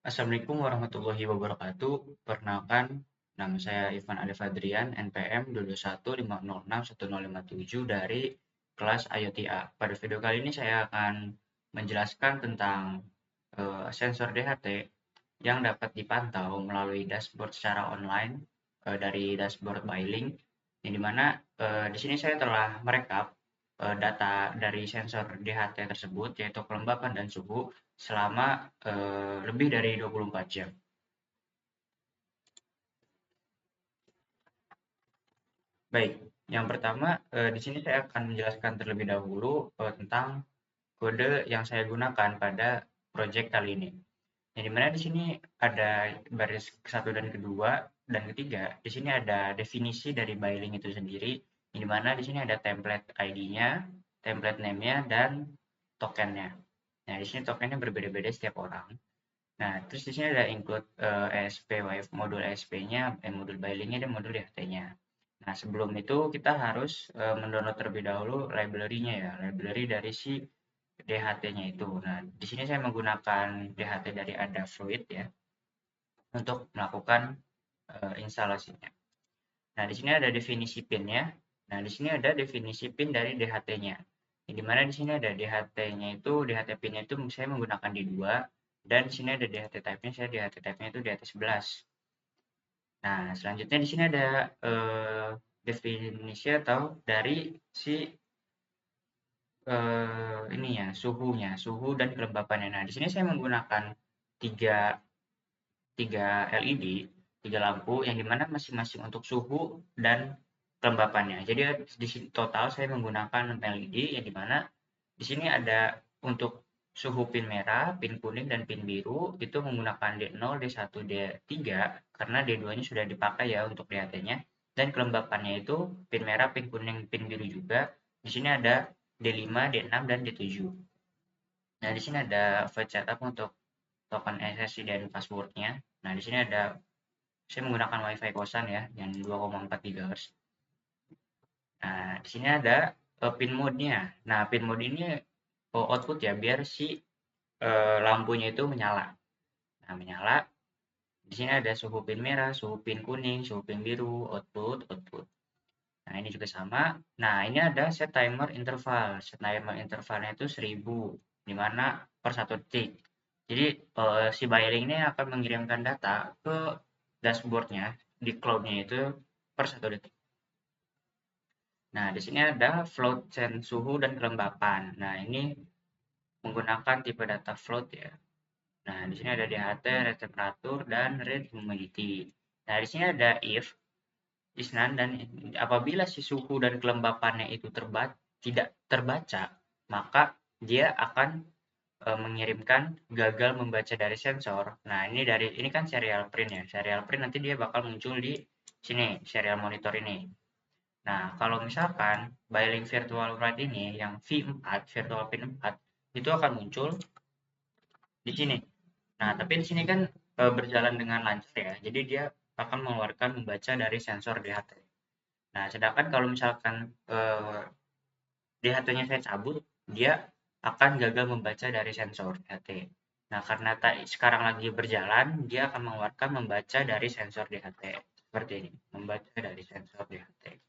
Assalamualaikum warahmatullahi wabarakatuh. Perkenalkan, nama saya Ivan Alif Adrian, NPM 221506157 dari kelas IoTA. Pada video kali ini saya akan menjelaskan tentang sensor DHT yang dapat dipantau melalui dashboard secara online dari dashboard Bylink, yang dimana di sini saya telah merekap data dari sensor DHT tersebut, yaitu kelembapan dan suhu, selama lebih dari 24 jam. Baik, yang pertama di sini saya akan menjelaskan terlebih dahulu tentang kode yang saya gunakan pada project kali ini. Yang dimana di sini ada baris satu dan kedua dan ketiga. Di sini ada definisi dari Bylink itu sendiri. Yang dimana di sini ada template ID-nya, template name-nya, dan tokennya. Nah, di sini tokennya berbeda-beda setiap orang. Nah, terus di sini ada include ESP, modul ESP-nya, modul Bylink-nya, dan modul DHT-nya. Nah, sebelum itu kita harus mendownload terlebih dahulu library-nya ya, library dari si DHT-nya itu. Nah, di sini saya menggunakan DHT dari Adafruit ya untuk melakukan instalasinya. Nah, di sini ada definisi pin-nya. Nah, di sini ada definisi pin dari DHT-nya. Di mana di sini ada DHT-nya itu, DHT pin-nya itu saya menggunakan D2, dan di sini ada DHT type-nya, saya DHT type-nya itu DHT11. Nah, selanjutnya di sini ada definisi atau dari si ini ya, suhunya, suhu dan kelembapannya. Nah, di sini saya menggunakan tiga, tiga LED, tiga lampu, yang dimana masing-masing untuk suhu dan kelembapannya. Jadi di sini total saya menggunakan 6 LED, yang dimana di sini ada untuk suhu pin merah, pin kuning, dan pin biru itu menggunakan D0, D1, D3 karena D2-nya sudah dipakai ya untuk DHT-nya. Dan kelembapannya itu pin merah, pin kuning, pin biru juga. Di sini ada D5, D6, dan D7. Nah, di sini ada file setup untuk token SSID dan passwordnya. Nah, di sini ada saya menggunakan WiFi kosan ya, yang 2,4 GHz. Nah, di sini ada pin mode-nya. Nah, pin mode ini output ya, biar si lampunya itu menyala. Nah, menyala. Di sini ada suhu pin merah, suhu pin kuning, suhu pin biru, output, output. Nah, ini juga sama. Nah, ini ada set timer interval. Set timer intervalnya itu 1000, di mana per 1 detik. Jadi, si Bylink ini akan mengirimkan data ke dashboard-nya, di cloud-nya itu per 1 detik. Nah, di sini ada float change suhu dan kelembapan. Nah, ini menggunakan tipe data float ya. Nah, di sini ada DHT, rate temperatur, dan rate humidity. Nah, di sini ada if, isnan, dan apabila si suhu dan kelembapannya itu tidak terbaca, maka dia akan mengirimkan gagal membaca dari sensor. Nah, ini kan serial print ya. Serial print nanti dia bakal muncul di sini, serial monitor ini. Nah, kalau misalkan Bylink Virtual Write ini yang V4, Virtual Pin 4, itu akan muncul di sini. Nah, tapi di sini kan berjalan dengan lancar ya. Jadi dia akan mengeluarkan membaca dari sensor DHT. Nah, sedangkan kalau misalkan DHT-nya saya cabut, dia akan gagal membaca dari sensor DHT. Nah, karena sekarang lagi berjalan, dia akan mengeluarkan membaca dari sensor DHT. Seperti ini, membaca dari sensor DHT.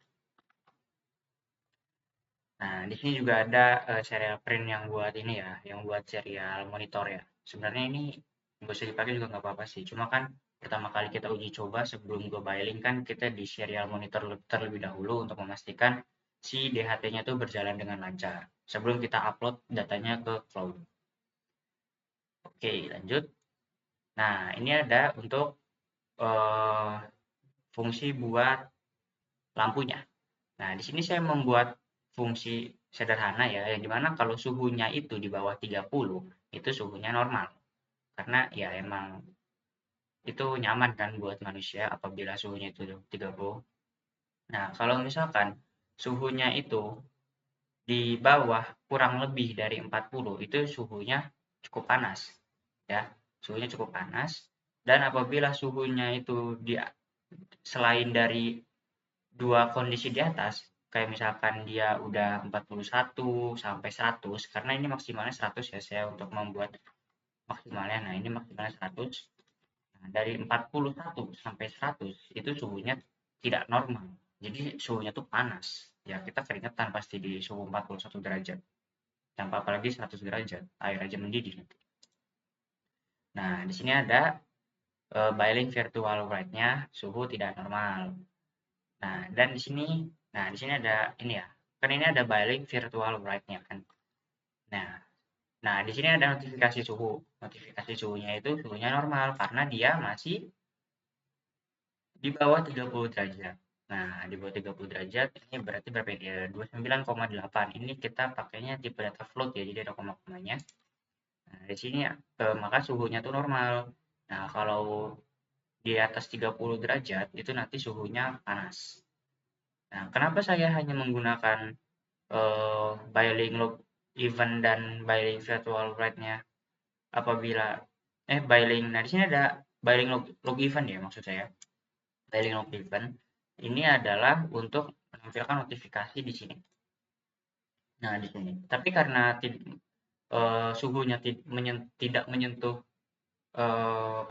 Nah, di sini juga ada serial print yang buat ini ya, yang buat serial monitor ya. Sebenarnya ini nggak usah dipakai juga nggak apa-apa sih. Cuma kan pertama kali kita uji coba sebelum gue Bylink kan kita di serial monitor terlebih dahulu untuk memastikan si DHT-nya tuh berjalan dengan lancar sebelum kita upload datanya ke cloud. Oke, lanjut. Nah, ini ada untuk eh, fungsi buat lampunya. Nah, di sini saya membuat fungsi sederhana ya, yang dimana kalau suhunya itu di bawah 30, itu suhunya normal. Karena ya emang itu nyaman kan buat manusia apabila suhunya itu 30. Nah, kalau misalkan suhunya itu di bawah kurang lebih dari 40, itu suhunya cukup panas. Ya, suhunya cukup panas. Dan apabila suhunya itu selain dari dua kondisi di atas, kayak misalkan dia udah 41 sampai 100, karena ini maksimalnya 100 ya saya untuk membuat maksimalnya. Nah, ini maksimalnya 100. Nah, dari 41 sampai 100 itu suhunya tidak normal. Jadi suhunya tuh panas. Ya, kita keringetan pasti di suhu 41 derajat. Tanpa apalagi 100 derajat, air aja mendidih. Nah, di sini ada boiling virtual rate-nya suhu tidak normal. Nah, dan di sini ada ini ya. Kan ini ada boiling virtual rate-nya kan. Nah, di sini ada notifikasi suhu. Notifikasi suhunya itu suhunya normal karena dia masih di bawah 30 derajat. Nah, di bawah 30 derajat ini berarti berapa ya? 29,8. Ini kita pakainya tipe data float ya, jadi ada koma-komanya. Nah, di sini maka suhunya tuh normal. Nah, kalau di atas 30 derajat itu nanti suhunya panas. Nah, kenapa saya hanya menggunakan boiling log event dan boiling virtual rate-nya apabila boiling. Nah, di sini ada boiling log event ya maksud saya. Boiling log event ini adalah untuk menampilkan notifikasi di sini. Nah, di sini. Tapi karena suhunya tidak menyentuh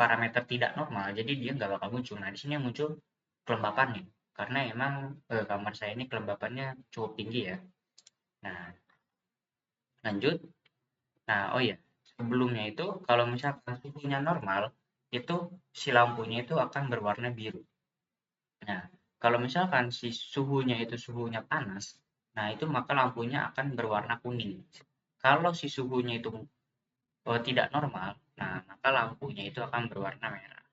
parameter tidak normal, jadi dia nggak bakal muncul. Nah, di sini yang muncul kelembapan nih, karena emang kamar saya ini kelembapannya cukup tinggi ya. Nah, lanjut. Nah, oh iya, sebelumnya itu kalau misalkan suhunya normal, itu si lampunya itu akan berwarna biru. Nah, kalau misalkan si suhunya panas, nah itu maka lampunya akan berwarna kuning. Kalau si suhunya itu tidak normal, nah maka lampunya itu akan berwarna merah.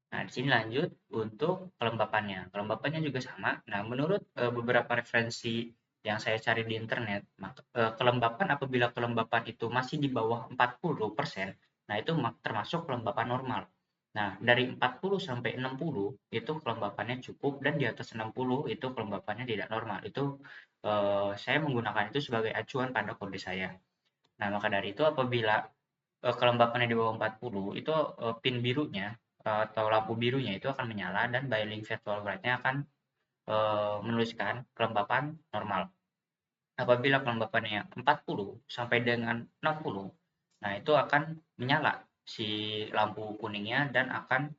Nah, di sini lanjut untuk kelembapannya. Kelembapannya juga sama. Nah, menurut beberapa referensi yang saya cari di internet, maka, kelembapan apabila kelembapan itu masih di bawah 40%, nah itu termasuk kelembapan normal. Nah, dari 40 sampai 60 itu kelembapannya cukup dan di atas 60 itu kelembapannya tidak normal. Itu saya menggunakan itu sebagai acuan pada kode saya. Nah, maka dari itu apabila kelembapannya di bawah 40 itu pin birunya atau lampu birunya itu akan menyala dan boiling virtual rate-nya akan menuliskan kelembapan normal. Apabila kelembapannya 40 sampai dengan 60, nah itu akan menyala si lampu kuningnya dan akan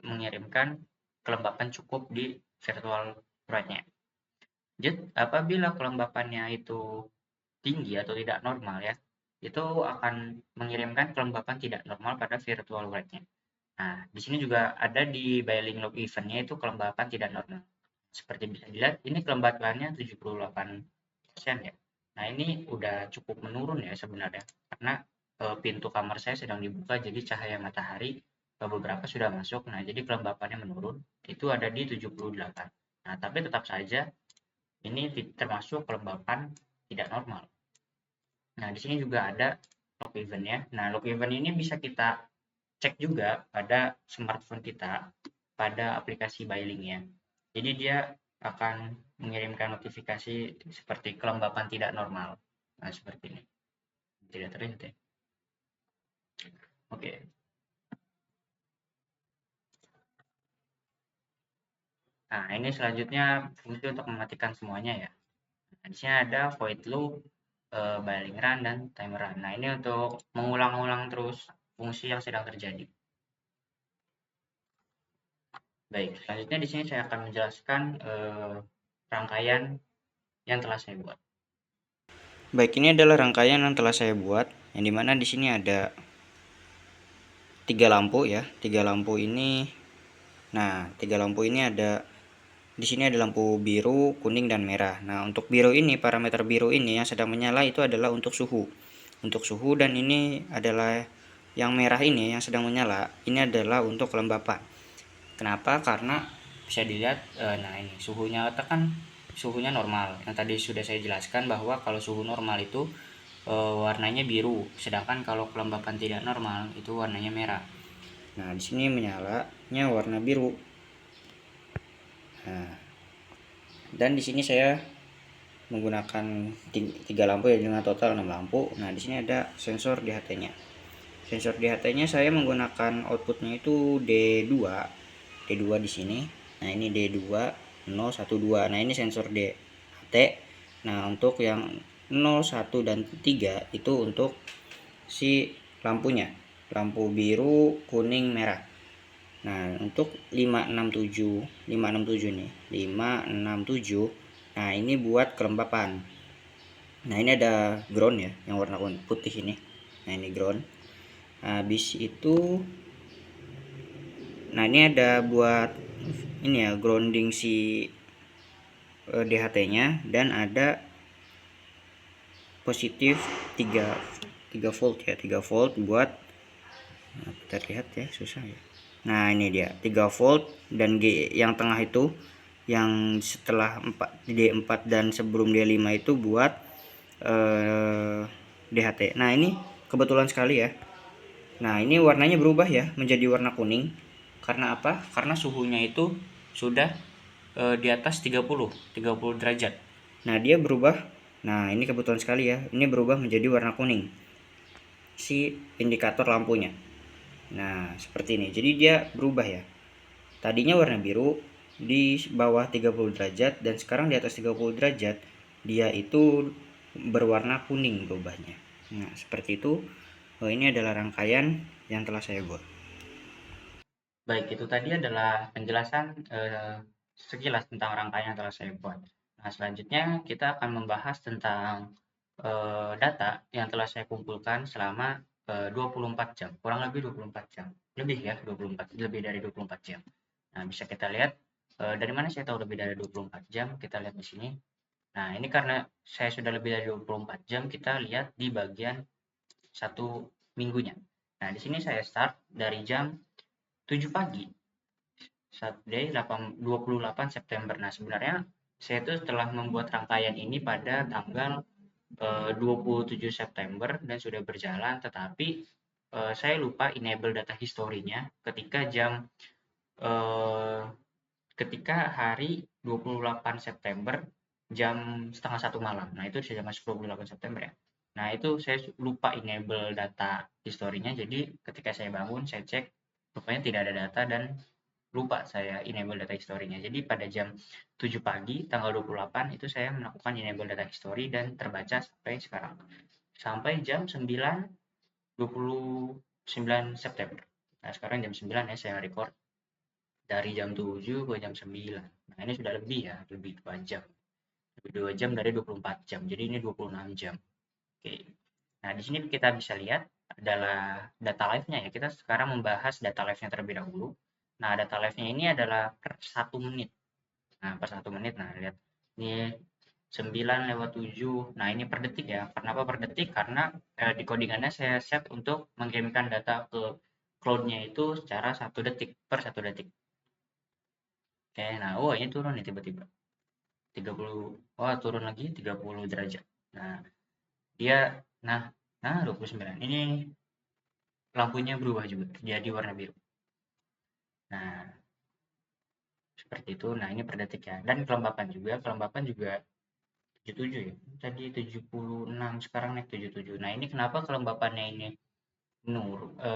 mengirimkan kelembapan cukup di virtual rate-nya. Jadi apabila kelembapannya itu tinggi atau tidak normal ya, itu akan mengirimkan kelembapan tidak normal pada virtual rate-nya. Nah, di sini juga ada di boiling log event-nya itu kelembapan tidak normal. Seperti bisa dilihat, ini kelembapannya 78% ya. Nah, ini udah cukup menurun ya sebenarnya, karena pintu kamar saya sedang dibuka, jadi cahaya matahari beberapa sudah masuk. Nah, jadi kelembapannya menurun, itu ada di 78. Nah, tapi tetap saja ini termasuk kelembapan tidak normal. Nah, di sini juga ada log event ya. Nah, log event ini bisa kita cek juga pada smartphone kita pada aplikasi Bailingnya. Jadi dia akan mengirimkan notifikasi seperti kelembapan tidak normal. Nah, seperti ini. Tidak terlihat ya. Oke. Nah, ini selanjutnya fungsi untuk mematikan semuanya ya. Nah, di sini ada void loop, Bailing run, dan timer run. Nah, ini untuk mengulang-ulang terus fungsi yang sedang terjadi. Baik, selanjutnya di sini saya akan menjelaskan rangkaian yang telah saya buat. Baik, ini adalah rangkaian yang telah saya buat, yang dimana di sini ada 3 lampu ya. 3 lampu ini, nah 3 lampu ini ada di sini ada lampu biru, kuning, dan merah. Nah, untuk biru ini, parameter biru ini yang sedang menyala itu adalah untuk suhu. Untuk suhu, dan ini adalah yang merah ini yang sedang menyala, ini adalah untuk kelembapan. Kenapa? Karena bisa dilihat, nah ini suhunya tekan, suhunya normal. Yang tadi sudah saya jelaskan bahwa kalau suhu normal itu warnanya biru, sedangkan kalau kelembapan tidak normal itu warnanya merah. Nah, di sini menyalanya warna biru. Nah, dan di sini saya menggunakan 3 lampu ya dengan total 6 lampu. Nah, di sini ada sensor DHT-nya. Sensor DHT-nya saya menggunakan outputnya itu D2. D2 di sini. Nah, ini D2 012. Nah, ini sensor DHT. Nah, untuk yang 0, 1, dan 3 itu untuk si lampunya. lampu biru, kuning, merah. Nah, untuk 567 nih, 567. Nah, ini buat kelembapan. Nah, ini ada ground ya, yang warna putih ini. Nah, ini ground. Habis itu, nah ini ada buat ini ya, grounding si DHT-nya, dan ada positif 3 volt ya, 3 volt buat, nah, kita lihat ya, susah ya. Nah, ini dia 3 volt, dan G yang tengah itu yang setelah D4 dan sebelum D5 itu buat DHT. Nah, ini kebetulan sekali ya. Nah, ini warnanya berubah ya menjadi warna kuning. Karena apa? Karena suhunya itu sudah di atas 30 derajat. Nah, dia berubah. Nah, ini kebetulan sekali ya. Ini berubah menjadi warna kuning si indikator lampunya. Nah, seperti ini. Jadi dia berubah ya. Tadinya warna biru di bawah 30 derajat, dan sekarang di atas 30 derajat dia itu berwarna kuning berubahnya. Nah, seperti itu. Ini adalah rangkaian yang telah saya buat. Baik, itu tadi adalah penjelasan sekilas tentang rangkaian yang telah saya buat. Nah, selanjutnya kita akan membahas tentang data yang telah saya kumpulkan selama 24 jam, kurang lebih 24 jam. Lebih ya, 24, lebih dari 24 jam. Nah, bisa kita lihat dari mana saya tahu lebih dari 24 jam, kita lihat di sini. Nah, ini karena saya sudah lebih dari 24 jam, kita lihat di bagian satu minggunya. Nah, di sini saya start dari jam 7 pagi, Saturday 28 September. Nah, sebenarnya saya itu telah membuat rangkaian ini pada tanggal 27 September dan sudah berjalan, tetapi saya lupa enable data historinya ketika eh, ketika hari 28 September jam setengah satu malam. Nah, itu sudah masuk 28 September ya. Nah, itu saya lupa enable data historinya. Jadi, ketika saya bangun, saya cek, rupanya tidak ada data dan lupa saya enable data historinya. Jadi, pada jam 7 pagi, tanggal 28, itu saya melakukan enable data history dan terbaca sampai sekarang. Sampai jam 29 September. Nah, sekarang jam 9 ya, saya record dari jam 7 ke jam 9. Nah, ini sudah lebih ya, lebih 2 jam. Lebih 2 jam dari 24 jam. Jadi ini 26 jam. Oke. Nah, di sini kita bisa lihat adalah data live-nya ya. Kita sekarang membahas data live-nya terlebih dahulu. Nah, data live-nya ini adalah per 1 menit. Nah, per 1 menit. Nah, lihat. Ini 9:07. Nah, ini per detik ya. Kenapa per detik? Karena di codingannya saya set untuk mengirimkan data ke cloud-nya itu secara 1 detik, per 1 detik. Oke, nah, oh ini turun nih tiba-tiba. 30, wah turun lagi 30 derajat. Nah, dia, nah, 29. Ini lampunya berubah juga, jadi warna biru. Nah, seperti itu. Nah, ini per detik ya. Dan kelembapan juga 77 ya. Tadi 76, sekarang naik 77. Nah, ini kenapa kelembapannya ini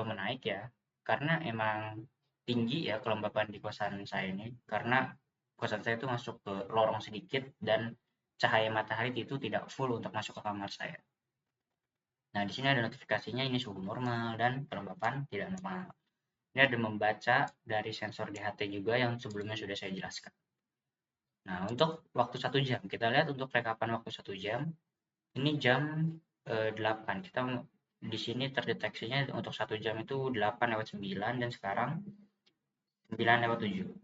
menaik ya? Karena emang tinggi ya kelembapan di kosan saya ini. Karena kosan saya itu masuk ke lorong sedikit dan cahaya matahari itu tidak full untuk masuk ke kamar saya. Nah, di sini ada notifikasinya ini suhu normal dan kelembapan tidak normal. Ini ada membaca dari sensor DHT juga yang sebelumnya sudah saya jelaskan. Nah, untuk waktu 1 jam, kita lihat untuk rekapan waktu 1 jam, ini jam 8. Kita di sini terdeteksinya untuk 1 jam itu 8:09 dan sekarang 9:07.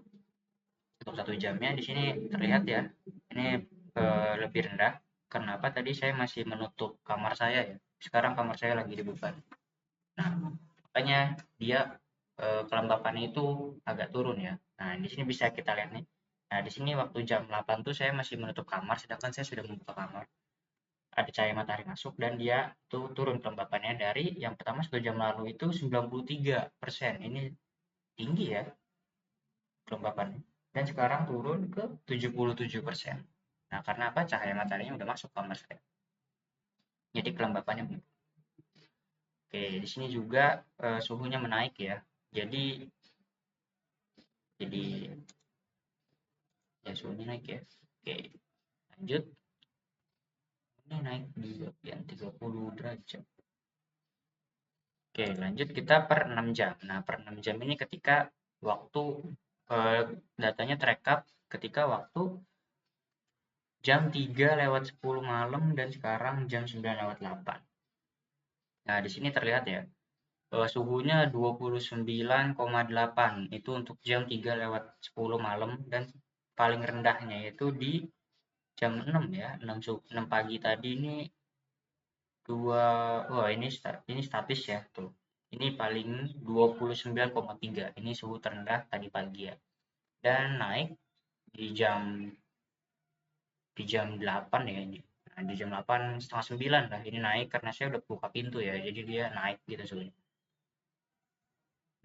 Untuk 1 jamnya di sini terlihat ya, ini lebih rendah. Kenapa? Tadi saya masih menutup kamar saya ya. Sekarang kamar saya lagi dibuka. Nah, makanya dia kelembapannya itu agak turun ya. Nah, di sini bisa kita lihat nih. Nah, di sini waktu jam 8 tuh saya masih menutup kamar, sedangkan saya sudah membuka kamar. Ada cahaya matahari masuk dan dia tuh turun kelembapannya dari yang pertama 1 jam lalu itu 93%. Ini tinggi ya kelembapannya. Dan sekarang turun ke 77%. Nah, karena apa? Cahaya mataharinya udah masuk kamar saya. Jadi kelembapannya menurun. Oke, di sini juga suhunya menaik ya. Jadi ya suhunya naik ya. Oke, lanjut. Ini naik di bagian 30 derajat. Oke, lanjut kita per 6 jam. Nah, per 6 jam ini ketika waktu datanya terekap ketika waktu jam 3:10 malam dan sekarang jam 9:08. Nah, di sini terlihat ya, suhunya 29,8 itu untuk jam 3:10 malam dan paling rendahnya itu di jam 6 ya, 6 pagi tadi ini wah ini statis ya tuh. Ini paling 29,3. Ini suhu terendah tadi pagi ya. Dan naik di jam 8 ya ini. Nah, di jam 8 setengah 9 lah ini naik karena saya udah buka pintu ya. Jadi dia naik gitu suhunya.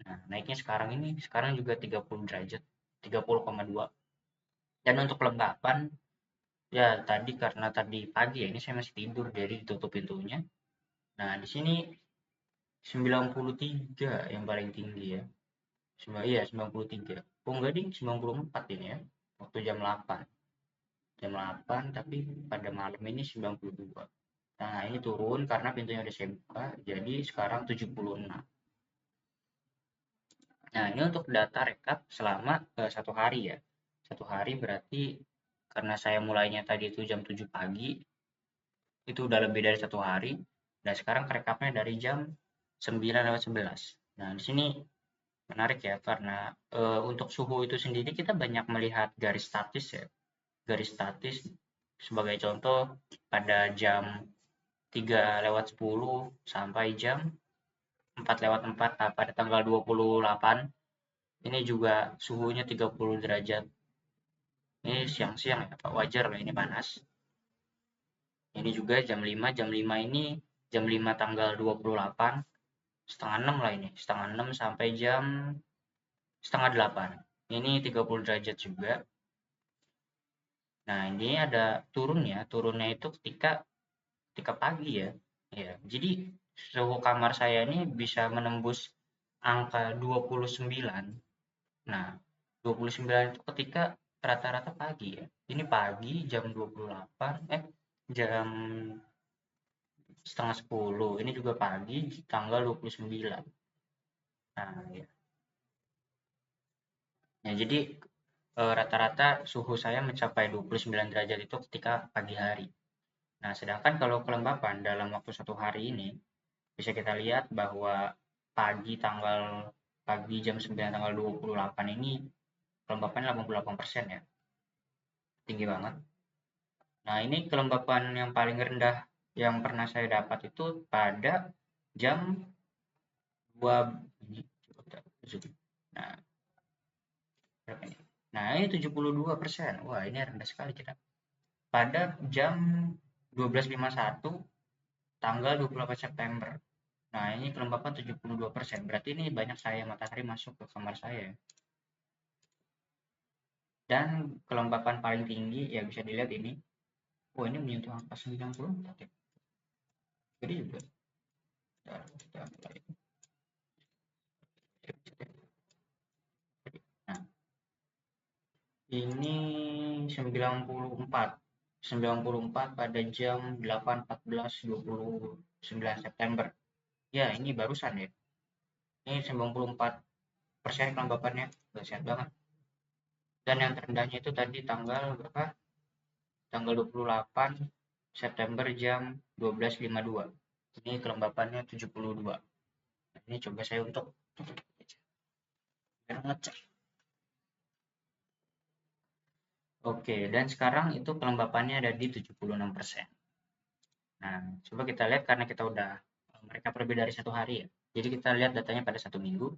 Nah, naiknya sekarang juga 30 derajat, 30,2. Dan untuk kelembapan ya tadi karena tadi pagi ya ini saya masih tidur jadi ditutup pintunya. Nah, di sini 93 yang paling tinggi ya. Iya 93. Oh enggak ding, 94 ini ya. Waktu jam 8. Jam 8 tapi pada malam ini 92. Nah, ini turun karena pintunya udah saya buka, jadi sekarang 76. Nah, ini untuk data rekap selama 1 hari ya. 1 hari berarti karena saya mulainya tadi itu jam 7 pagi, itu udah lebih dari 1 hari. Dan sekarang rekapnya dari jam 9:11. Nah, di sini menarik ya, karena untuk suhu itu sendiri kita banyak melihat garis statis ya. Garis statis sebagai contoh pada jam 3:10 sampai jam 4:04 pada tanggal 28 ini juga suhunya 30 derajat. Ini siang-siang ya, Pak. Wajar lah ini panas. Ini juga jam 5 ini jam 5 tanggal 28 setengah 6 lah ini. Setengah 6 sampai jam setengah 8. Ini 30 derajat juga. Nah, ini ada turunnya. Turunnya itu ketika pagi ya. Ya, jadi suhu kamar saya ini bisa menembus angka 29. Nah, 29 itu ketika rata-rata pagi ya. Ini pagi jam 28, jam setengah 10. Ini juga pagi tanggal 29. Nah, ya. Ya, jadi rata-rata suhu saya mencapai 29 derajat itu ketika pagi hari. Nah, sedangkan kalau kelembapan dalam waktu 1 hari ini, bisa kita lihat bahwa pagi jam 9 tanggal 28 ini kelembapannya 88% ya. Tinggi banget. Nah, ini kelembapan yang paling rendah yang pernah saya dapat itu pada jam 2 ini. Nah, berapa ini? Nah, ini 72%. Wah, ini rendah sekali kita. Pada jam 12:51 tanggal 28 September. Nah, ini kelembapan 72%. Berarti ini banyak cahaya matahari masuk ke kamar saya. Dan kelembapan paling tinggi ya bisa dilihat ini. Oh, ini menyentuh angka 94 ya. Jadi juga. Kita mulai. Nah, ini 94. 94 pada jam 8:14 September. Ya, ini barusan ya. Ini 94% kelembapannya. Dahsyat banget. Dan yang terendahnya itu tadi tanggal berapa? Tanggal 28 September jam 12:52. Ini kelembapannya 72. Nah, ini coba saya untuk biar ngecek. Oke, dan sekarang itu kelembapannya ada di 76%. Nah, coba kita lihat karena kita udah mereka lebih dari 1 hari ya. Jadi kita lihat datanya pada 1 minggu.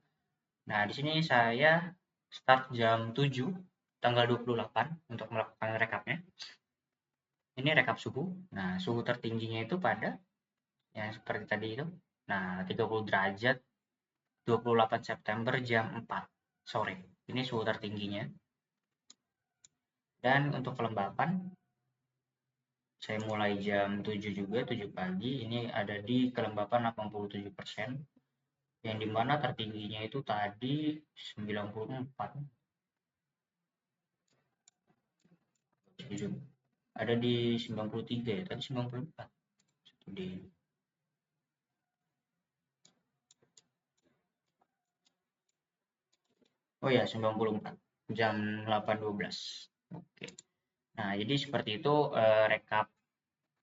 Nah, di sini saya start jam 7 tanggal 28 untuk melakukan rekapnya. Ini rekap suhu. Nah, suhu tertingginya itu pada yang seperti tadi itu. Nah, 30 derajat 28 September jam 4 sore. Ini suhu tertingginya. Dan untuk kelembapan saya mulai jam 7 juga, 7 pagi. Ini ada di kelembapan 87%. Yang dimana tertingginya itu tadi 94. Ada di 93 ya, tadi 94. Satu di Oh ya, 94 jam 8.12. Oke. Nah, jadi seperti itu rekap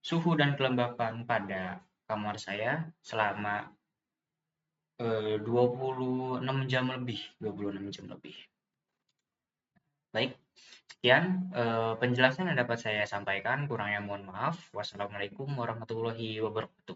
suhu dan kelembapan pada kamar saya selama 26 jam lebih, 26 jam lebih. Baik, sekian penjelasan yang dapat saya sampaikan. Kurangnya mohon maaf. Wassalamualaikum warahmatullahi wabarakatuh.